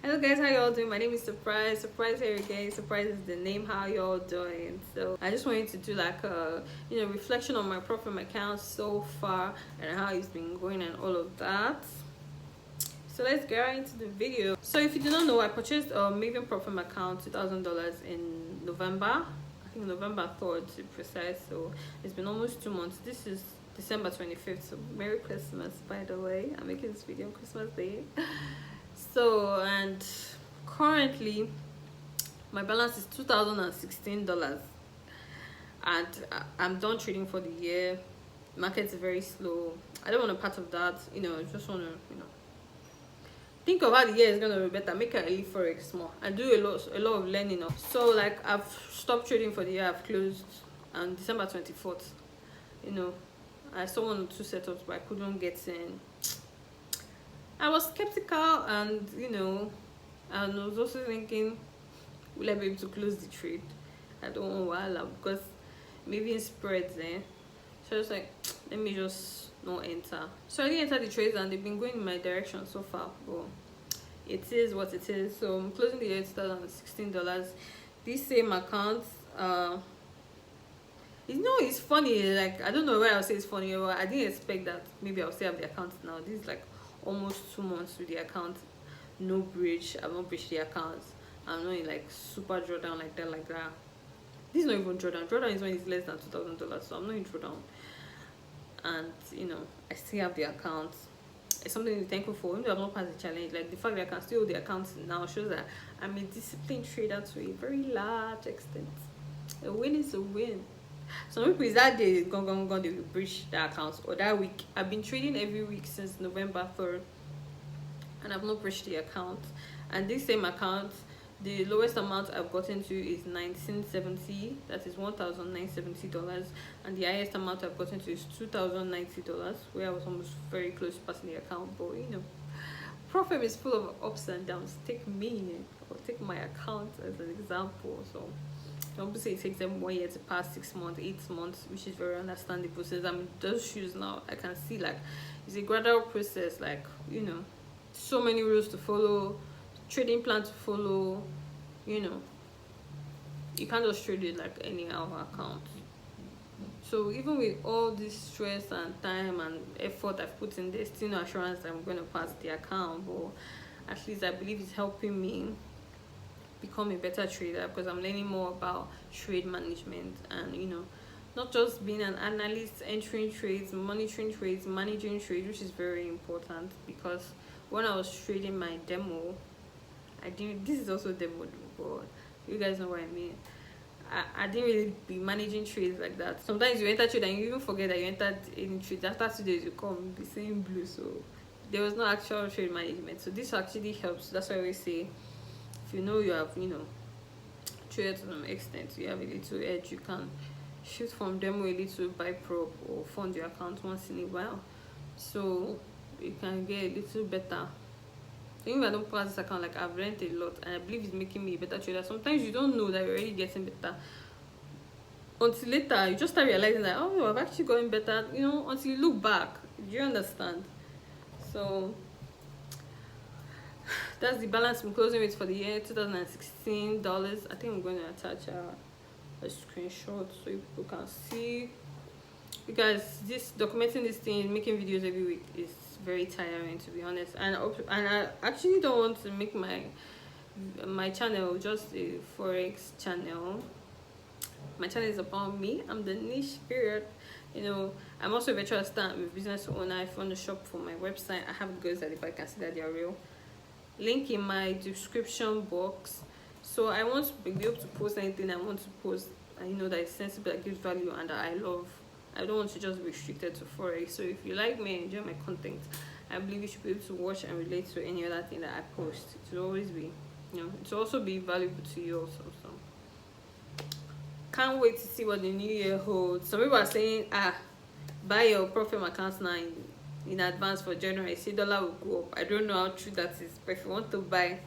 Hello guys, how y'all doing? My name is Surprise here again. Surprise is the name. How y'all doing? So I just wanted to do like a reflection on my profit account so far and how it's been going and all of that. So let's get right into the video. So if you do not know, I purchased a Maven profit account $2,000 in November. I think November 3rd to be precise. So it's been almost 2 months. This is December 25th. So Merry Christmas, by the way. I'm making this video on Christmas Day. So, and currently my balance is $2,016 and I'm done trading for the year. Market is very slow. I don't want a part of that, just want to think of how the year is gonna be better. Make a leave forex more and do a lot of learning of. So like I've stopped trading for the year. I've closed on December 24th. I saw 1 or 2 setups but I couldn't get in. I was skeptical and I was also thinking, will I be able to close the trade? I don't want to because maybe it spreads so I was like, let me just not enter. So I didn't enter the trades and they've been going in my direction so far, but it is what it is. So I'm closing the year $2,016. This same account, it's funny, like I don't know why I'll say it's funny, but I didn't expect that maybe I'll still have the account now. This is like almost 2 months with the account, no breach. I've not breached the account. I'm not in like super drawdown like that. This is not even drawdown is when it's less than $2,000, so I'm not in drawdown. And I still have the account. It's something to be thankful for. Even though I've not passed the challenge, like the fact that I can still hold the account now shows that I'm a disciplined trader to a very large extent. A win is a win. Some people is that day gone they will breach the account, or that week. I've been trading every week since November 3rd and I've not breached the account. And this same account, the lowest amount I've gotten to is $1,970. That is $1,970. And the highest amount I've gotten to is $2,090, where I was almost very close to passing the account. But profit is full of ups and downs. Take me or take my account as an example. So don't say it takes them 1 year to pass, 6 months, 8 months, which is very understandable. Since I'm in those shoes now, I can see like it's a gradual process, like so many rules to follow, trading plan to follow. You can't just trade it like any other account. So even with all this stress and time and effort I've put in, there's still no assurance that I'm going to pass the account, but at least I believe it's helping me become a better trader, because I'm learning more about trade management and not just being an analyst, entering trades, monitoring trades, managing trades, which is very important. Because when I was trading my demo, this is also demo, but you guys know what I mean. I didn't really be managing trades like that. Sometimes you enter trade and you even forget that you entered any trade. After 2 days you come be saying blue, so there was no actual trade management. So this actually helps. That's why we say, if you have traded to some extent, you have a little edge, you can shoot from demo a little, buy prop or fund your account once in a while, so you can get a little better. Even if I don't pass this account, like I've learned a lot and I believe it's making me a better trader. Sometimes you don't know that you're already getting better until later you just start realizing that, oh, I've actually gotten better, until you look back. Do you understand? So that's the balance I'm closing with for the year, $2,016. I think I'm going to attach a screenshot so people can see, because documenting this thing, making videos every week is very tiring, to be honest. And I actually don't want to make my channel just a forex channel. My channel is about me. I'm the niche period. I'm also a virtual assistant with business owner. If you want to shop for my website, I have goods that if I can see that they are real. Link in my description box. So I want to be able to post anything I want to post, and that it's sensible, that gives value, and that I love. I don't want to just be restricted to forex. So if you like me and enjoy my content, I believe you should be able to watch and relate to any other thing that I post. It will always be, it will also be valuable to you also. So can't wait to see what the new year holds. Some people are saying, buy your profit accounts now in advance for January. See, dollar will go up. I don't know how true that is, but if you want to buy,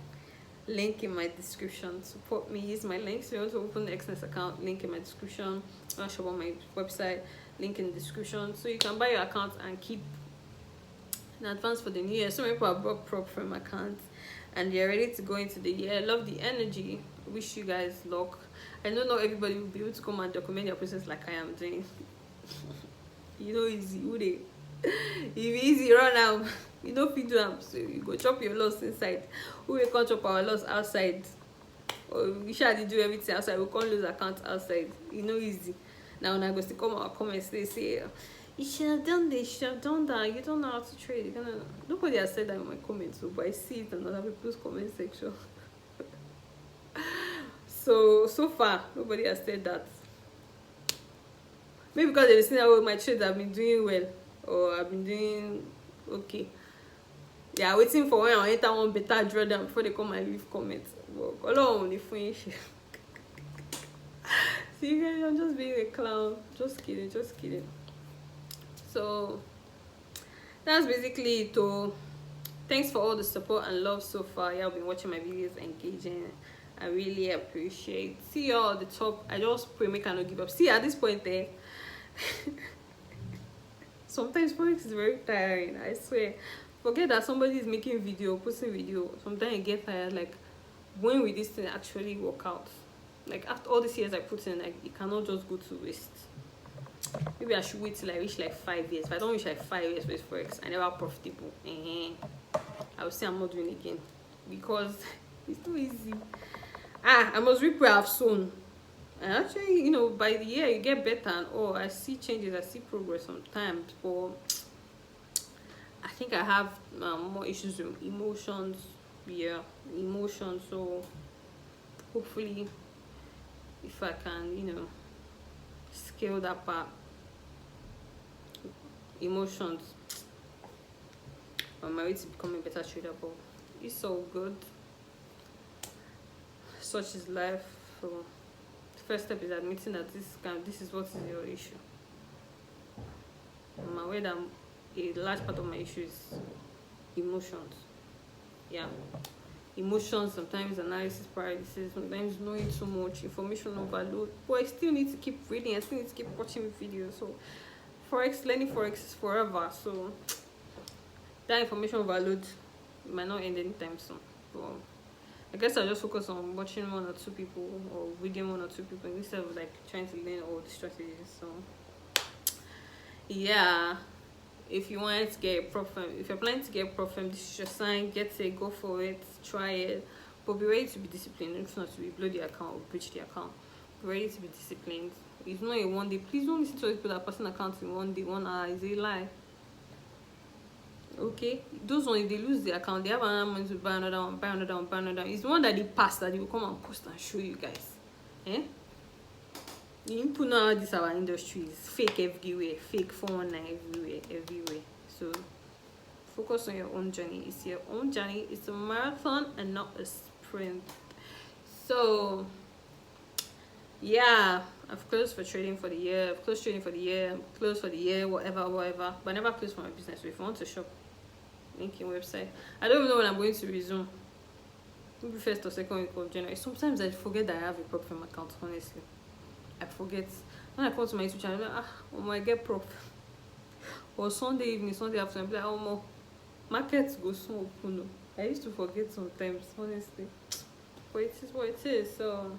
link in my description. Support me, use my links. If you want to open the Xness account, link in my description. If you want to shop on my website, link in the description. So you can buy your account and keep in advance for the new year. So many people have bought prop from accounts and they're ready to go into the year. I love the energy. Wish you guys luck. I know not everybody will be able to come and document their process like I am doing. You know, easy, would it? If easy, run out. You know, if you do them, so you go chop your loss inside. We will come chop our loss outside. Or we shall do everything outside. We can't lose account outside. You know, easy. Now, when I go to come our comments, they say, you should have done this, you should have done that. You don't know how to trade. You gonna... Nobody has said that in my comments, so, but I see it in other people's comment section. So far, nobody has said that. Maybe because they've seen that my trades have been doing well, or I've been doing okay. They are waiting for when I enter one better drawdown before they come and leave comments. But on the finish. See, guys, I'm just being a clown. Just kidding, just kidding. So that's basically it. Oh, thanks for all the support and love so far. Y'all been watching my videos, engaging. I really appreciate. See y'all at the top. I just pray make I not give up. See, at this point there, sometimes forex is very tiring. I swear. Forget that somebody is making video, posting video. Sometimes I get tired. Like, when will this thing actually work out? Like, after all these years I put in, like, it cannot just go to waste. Maybe I should wait till I reach like 5 years. If I don't reach like 5 years with forex, I never profitable. I will say I'm not doing it again, because it's too easy. I must reap where I've sown. And actually, you know, by the year you get better, and oh, I see changes, I see progress sometimes. But I think I have more issues with emotions. Yeah, emotions. So hopefully, if I can, you know, scale that part, emotions, on my way to becoming a better trader. But it's so good. Such is life. So the first step is admitting that this is what is your issue. I'm aware that a large part of my issue is emotions. Yeah, emotions, sometimes analysis paralysis, sometimes knowing too much, information overload. But I still need to keep reading. I still need to keep watching videos. So learning forex is forever. So that information overload might not end anytime soon. But I guess I just focus on watching 1 or 2 people, or reading 1 or 2 people, instead of like trying to learn all the strategies. So yeah, if you want to get a profit, if you're planning to get a profit, this is your sign. Get it, go for it, try it, but be ready to be disciplined. If not to be blow the account or breach the account, be ready to be disciplined. It's not a one day. Please don't listen to people that passing accounts in 1 day, 1 hour. Is a lie. Okay, those ones, if they lose the account, they have another money to buy another one, buy another one, buy another one. It's the one that they pass that they will come and post and show you guys. You put now this our industry is fake everywhere, fake 419 everywhere. So focus on your own journey. It's your own journey. It's a marathon and not a sprint. So yeah, I've closed for trading for the year. I've closed trading for the year. I'm closed for the year, whatever. But I never closed for my business. So if you want to shop, link in website. I don't even know when I'm going to resume. Maybe 1st or 2nd week of January. Sometimes I forget that I have a prop firm account, honestly. I forget. When I come to my YouTube channel, I'm like, I get prop. Or Sunday evening, Sunday afternoon, I'm like, oh, more markets go so open. I used to forget sometimes, honestly. But it is what it is. So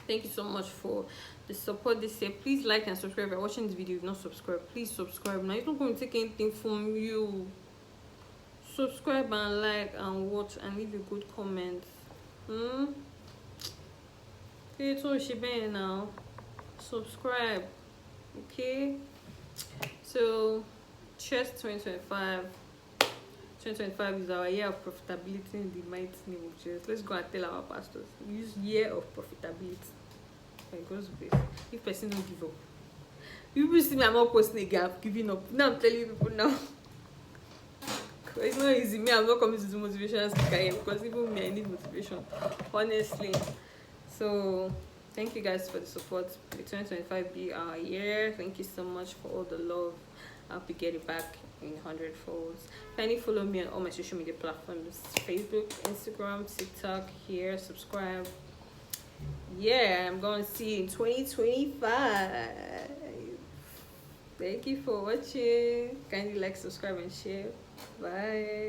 thank you so much for the support this year. Please like and subscribe. If you're watching this video, if not subscribe, please subscribe. Now, it's not going to take anything from you. Subscribe and like and watch and leave a good comment. Okay, so she been now. Subscribe. Okay. So cheers 2025. 2025 is our year of profitability in the mighty name of Jesus. Let's go and tell our pastors. Use year of profitability. By God's grace. If person don't give up. People see me, I'm not posting again. I'm giving up. Now I'm telling people now. It's not easy. Me, I'm not coming to do motivational speaker here, because even me, I need motivation. Honestly. So thank you guys for the support. The 2025 be our year. Thank you so much for all the love. I'll be getting back in 100 folds. Kindly follow me on all my social media platforms: Facebook, Instagram, TikTok. Here, subscribe. Yeah, I'm going to see you in 2025. Thank you for watching. Kindly like, subscribe, and share. Bye.